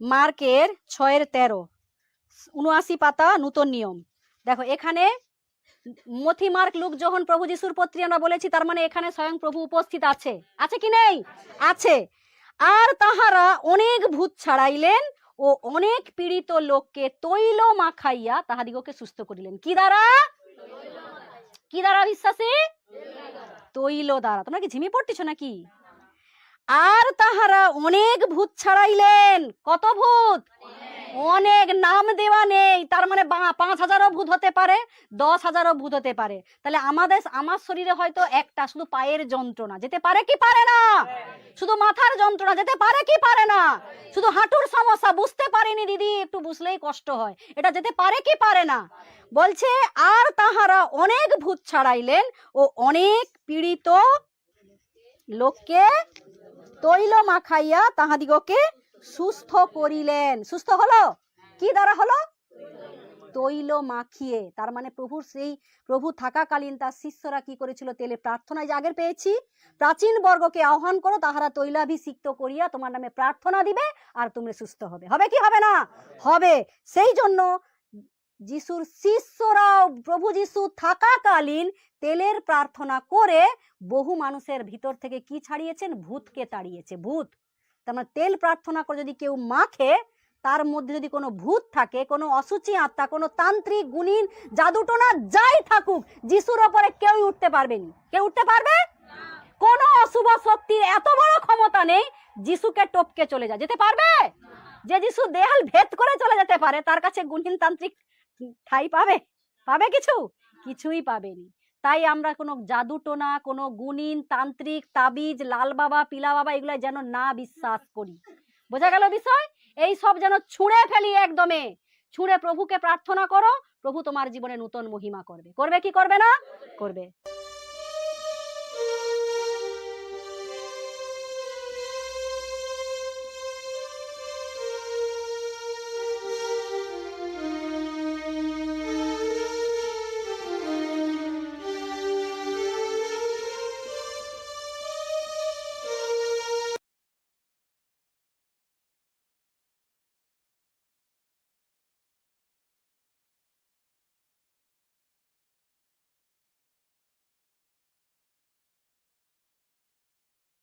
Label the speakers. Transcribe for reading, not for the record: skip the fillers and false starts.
Speaker 1: মার্কের 6-13, 79 পাতা, নূতন নিয়ম। দেখো এখানে মথি মার্ক লুক যখন প্রভু যিশুর পত্রী আমরা বলেছি, তার মানে এখানে স্বয়ং প্রভু উপস্থিত আছে, আছে কি নেই? আছে। আর তাহারা অনেক ভূত ছাড়াইলেন ও অনেক পীড়িত লোককে তৈল মাখাইয়া তাহাদিগকে সুস্থ করিলেন। কি দ্বারা? কি দ্বারা বিশ্বাসী? তৈল দ্বারা। তোমরা কি ঝিমি পড়তেছ নাকি? আর তাহারা অনেক ভূত ছাড়াইলেন। কত ভূত? অনেক। নাম দেওয়া নেই, তার মানে 5,000ও ভূত হতে পারে, 10,000ও ভূত হতে পারে। তাহলে আমার শরীরে হয়তো একটা শুধু পায়ের যন্ত্রণা, যেতে পারে কি পারে না? শুধু মাথার যন্ত্রণা, যেতে পারে কি পারে না? শুধু হাঁটুর সমস্যা, বুঝতে পারিনি দিদি, একটু বুঝলেই কষ্ট হয়, এটা যেতে পারে কি পারে না? বলছে আর তাহারা অনেক ভূত ছাড়াইলেন ও অনেক পীড়িত লোককে তৈল মাখাইয়া তাহাদিগকে সুস্থ করিলেন। সুস্থ হলো কি দ্বারা হলো? তৈল মাখিয়ে। তার মানে প্রভু থাকাকালীন তার শিষ্যরা কি করেছিল? তেলে প্রার্থনায়, যে আগের পেয়েছি, প্রাচীন বর্গকে আহ্বান করো, তাহারা তৈলাভিষিক্ত করিয়া তোমার নামে প্রার্থনা দিবে আর তুমি সুস্থ হবে। হবে কি হবে না? হবে। সেই জন্য যিশুর শিষ্যরাও প্রভু যিশু থাকাকালীন তেলের প্রার্থনা করে বহু মানুষের ভিতর থেকে কি ছাড়িয়েছেন? ভূতকে তাড়িয়েছে। ভূত। তার মানে তেল প্রার্থনা করে যদি কেউ মাখে, তার মধ্যে যদি কোনো ভূত থাকে, কোনো অসুচি আত্মা, কোনো তান্ত্রিক, গুণিন, জাদুটোনা যাই থাকুক, যিশুর ওপরে কেউ উঠতে পারবেনি। কেউ উঠতে পারবে? কোনো অশুভ শক্তির এত বড় ক্ষমতা নেই যিশুকে টপকে চলে যায়। যেতে পারবে? যে যিশু দেয়াল ভেদ করে চলে যেতে পারে, তার কাছে গুণহীন তান্ত্রিক ঠাই পাবে? পাবে কিছু? কিছুই পাবেনি। তাই আমরা কোনো জাদুটোনা, কোনো গুণিন, তান্ত্রিক, তাবিজ, লাল বাবা, পিলা বাবা, এগুলো যেন না বিশ্বাস করি। বোঝা গেল বিষয়? এই সব যেন ছুঁড়ে ফেলি একদমে। ছুঁড়ে প্রভুকে প্রার্থনা করো, প্রভু তোমার জীবনে নতুন মহিমা করবে। করবে কি করবে না? করবে।